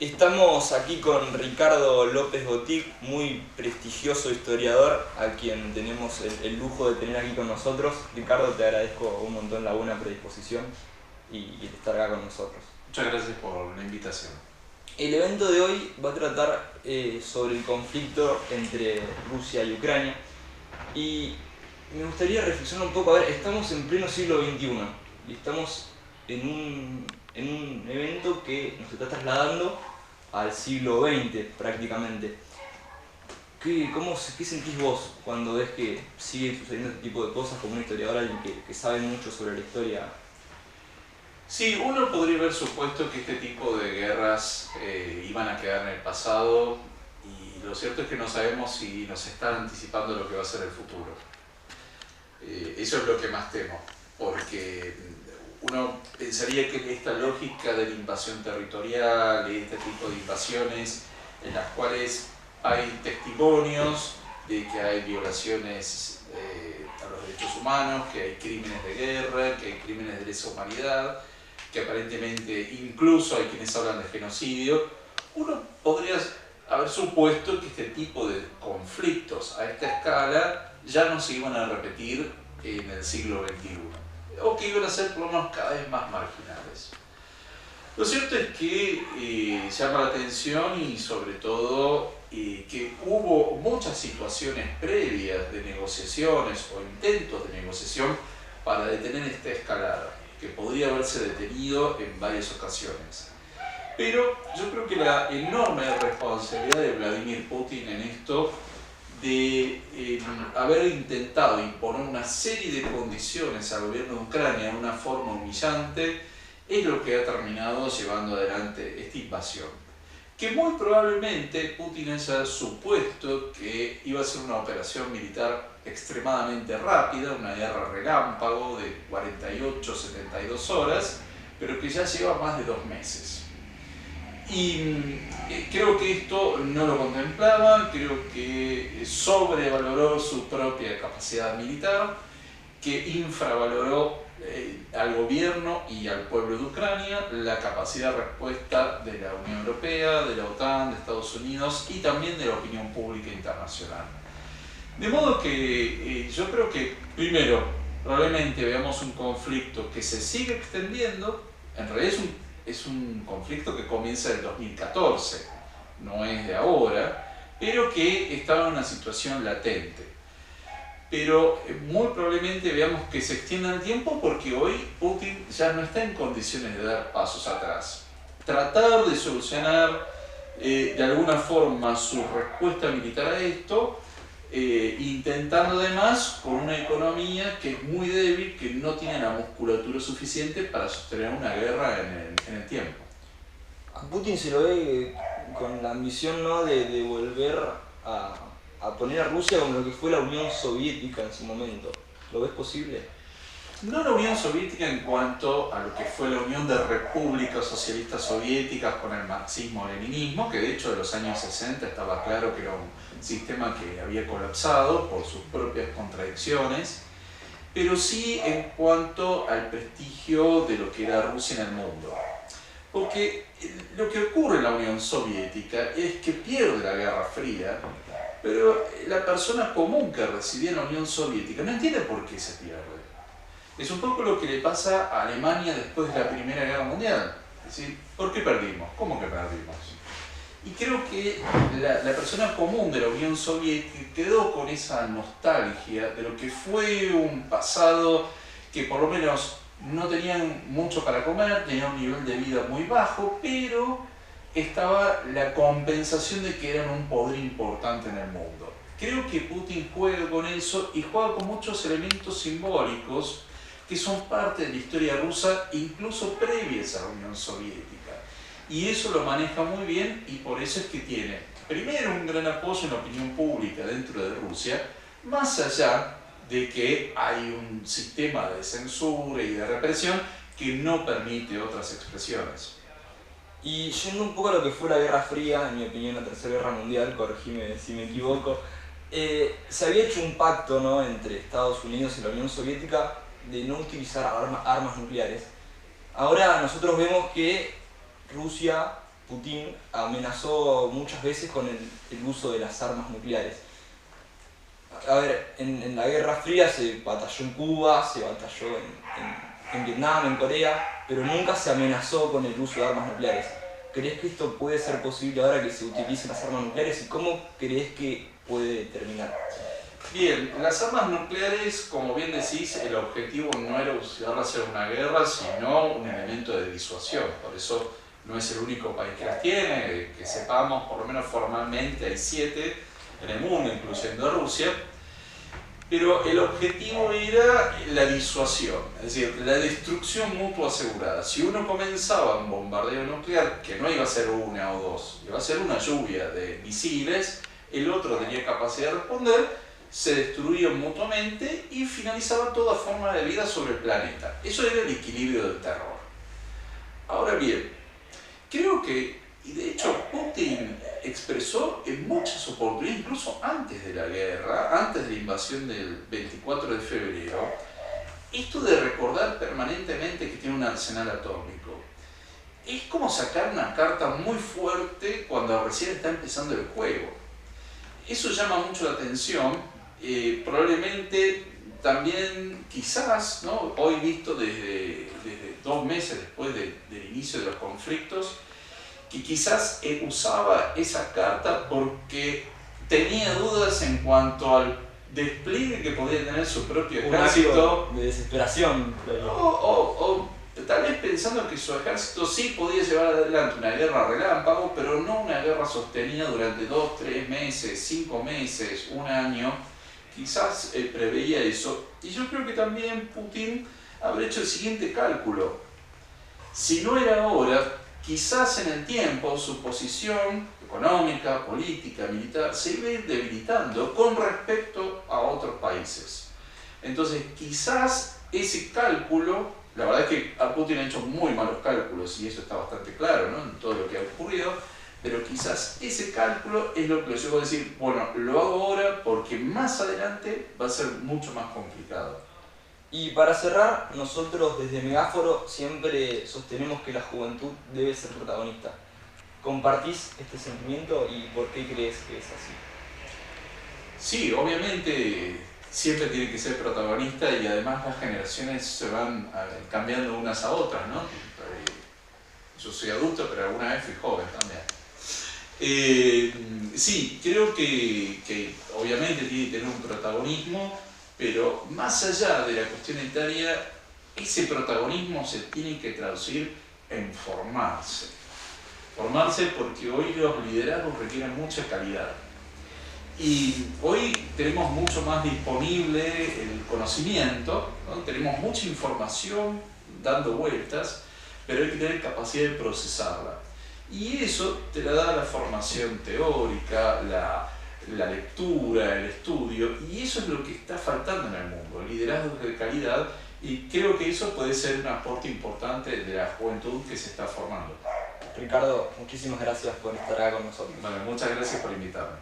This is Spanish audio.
Estamos aquí con Ricardo López Gotic, muy prestigioso historiador, a quien tenemos el lujo de tener aquí con nosotros. Ricardo, te agradezco un montón la buena predisposición y estar acá con nosotros. Muchas gracias por la invitación. El evento de hoy va a tratar sobre el conflicto entre Rusia y Ucrania, y me gustaría reflexionar un poco. A ver, estamos en pleno siglo XXI y estamos en un evento que nos está trasladando al siglo XX prácticamente. ¿Qué sentís vos cuando ves que sigue sucediendo este tipo de cosas como un historiador, alguien que sabe mucho sobre la historia? Sí, uno podría haber supuesto que este tipo de guerras iban a quedar en el pasado, y lo cierto es que no sabemos si nos están anticipando lo que va a ser el futuro. Eso es lo que más temo, porque uno pensaría que esta lógica de la invasión territorial, este tipo de invasiones en las cuales hay testimonios de que hay violaciones a los derechos humanos, que hay crímenes de guerra, que hay crímenes de lesa humanidad, que aparentemente incluso hay quienes hablan de genocidio, uno podría haber supuesto que este tipo de conflictos a esta escala ya no se iban a repetir en el siglo XXI, o que iban a ser por lo menos cada vez más marginales. Lo cierto es que llama la atención, y sobre todo que hubo muchas situaciones previas de negociaciones o intentos de negociación para detener esta escalada, que podría haberse detenido en varias ocasiones. Pero yo creo que la enorme responsabilidad de Vladimir Putin en esto, de haber intentado imponer una serie de condiciones al gobierno de Ucrania de una forma humillante, es lo que ha terminado llevando adelante esta invasión. Que muy probablemente Putin haya supuesto que iba a ser una operación militar extremadamente rápida, una guerra relámpago de 48-72 horas, pero que ya lleva más de 2 meses. Y creo que esto no lo contemplaba, creo que sobrevaloró su propia capacidad militar, que infravaloró al gobierno y al pueblo de Ucrania, la capacidad de respuesta de la Unión Europea, de la OTAN, de Estados Unidos y también de la opinión pública internacional. De modo que yo creo que, primero, probablemente veamos un conflicto que se sigue extendiendo. En realidad es un conflicto que comienza en el 2014, no es de ahora, pero que estaba en una situación latente. Pero muy probablemente veamos que se extienda el tiempo, porque hoy Putin ya no está en condiciones de dar pasos atrás. Tratar de solucionar de alguna forma su respuesta militar a esto, intentando además con una economía que es muy débil, que no tiene la musculatura suficiente para sostener una guerra en el tiempo. A Putin se lo ve con la ambición, ¿no?, de volver a poner a Rusia como lo que fue la Unión Soviética en su momento. ¿Lo ves posible? No la Unión Soviética en cuanto a lo que fue la Unión de Repúblicas Socialistas Soviéticas con el marxismo-leninismo, que de hecho en los años 60 estaba claro que era un sistema que había colapsado por sus propias contradicciones, pero sí en cuanto al prestigio de lo que era Rusia en el mundo. Porque lo que ocurre en la Unión Soviética es que pierde la Guerra Fría, pero la persona común que residía en la Unión Soviética no entiende por qué se pierde. Es un poco lo que le pasa a Alemania después de la Primera Guerra Mundial. Es decir, ¿por qué perdimos? ¿Cómo que perdimos? Y creo que la persona común de la Unión Soviética quedó con esa nostalgia de lo que fue un pasado que por lo menos no tenían mucho para comer, tenían un nivel de vida muy bajo, pero estaba la compensación de que eran un poder importante en el mundo. Creo que Putin juega con eso, y juega con muchos elementos simbólicos que son parte de la historia rusa, incluso previas a la Unión Soviética. Y eso lo maneja muy bien, y por eso es que tiene, primero, un gran apoyo en la opinión pública dentro de Rusia, más allá de que hay un sistema de censura y de represión que no permite otras expresiones. Y yendo un poco a lo que fue la Guerra Fría, en mi opinión la Tercera Guerra Mundial, corregime si me equivoco, se había hecho un pacto, ¿no?, entre Estados Unidos y la Unión Soviética de no utilizar armas nucleares. Ahora nosotros vemos que Rusia, Putin amenazó muchas veces con el uso de las armas nucleares. A ver, en la Guerra Fría se batalló en Cuba, se batalló en Vietnam, en Corea, pero nunca se amenazó con el uso de armas nucleares. ¿Crees que esto puede ser posible ahora que se utilicen las armas nucleares y cómo crees que puede terminar? Bien, las armas nucleares, como bien decís, el objetivo no era usarlas en una guerra, sino un elemento de disuasión. Por eso no es el único país que las tiene, que sepamos, por lo menos formalmente hay 7 en el mundo, incluyendo Rusia. Pero el objetivo era la disuasión, es decir, la destrucción mutua asegurada. Si uno comenzaba un bombardeo nuclear, que no iba a ser una o dos, iba a ser una lluvia de misiles, el otro tenía capacidad de responder, se destruían mutuamente y finalizaba toda forma de vida sobre el planeta. Eso era el equilibrio del terror. Ahora bien, creo que, y de hecho Putin expresó en muchas oportunidades, incluso antes de la guerra, antes de la invasión del 24 de febrero, esto de recordar permanentemente que tiene un arsenal atómico. Es como sacar una carta muy fuerte cuando recién está empezando el juego. Eso llama mucho la atención. Probablemente también, quizás, ¿no? Hoy visto desde 2 meses después del inicio de los conflictos, que quizás usaba esa carta porque tenía dudas en cuanto al despliegue que podía tener su propio ejército. De desesperación. O tal vez pensando que su ejército sí podía llevar adelante una guerra relámpago, pero no una guerra sostenida durante 2, 3 meses, 5 meses, 1 año. Quizás preveía eso. Y yo creo que también Putin habrá hecho el siguiente cálculo. Si no era ahora, quizás en el tiempo su posición económica, política, militar se iba a ir debilitando con respecto a otros países. Entonces quizás ese cálculo, la verdad es que a Putin ha hecho muy malos cálculos y eso está bastante claro, ¿no? En todo lo que ha ocurrido, pero quizás ese cálculo es lo que lo llevó a decir, bueno, lo hago ahora porque más adelante va a ser mucho más complicado. Y para cerrar, nosotros desde Megáforo siempre sostenemos que la juventud debe ser protagonista. ¿Compartís este sentimiento y por qué crees que es así? Sí, obviamente siempre tiene que ser protagonista y además las generaciones se van cambiando unas a otras, ¿no? Yo soy adulto, pero alguna vez fui joven también. Sí, creo que obviamente tiene que tener un protagonismo, pero más allá de la cuestión etaria, ese protagonismo se tiene que traducir en formarse. Formarse porque hoy los liderazgos requieren mucha calidad. Y hoy tenemos mucho más disponible el conocimiento, ¿no? Tenemos mucha información dando vueltas, pero hay que tener capacidad de procesarla. Y eso te la da la formación teórica, la lectura, el estudio, y eso es lo que está faltando en el mundo, liderazgos de calidad, y creo que eso puede ser un aporte importante de la juventud que se está formando. Ricardo, muchísimas gracias por estar acá con nosotros. Bueno, muchas gracias por invitarme.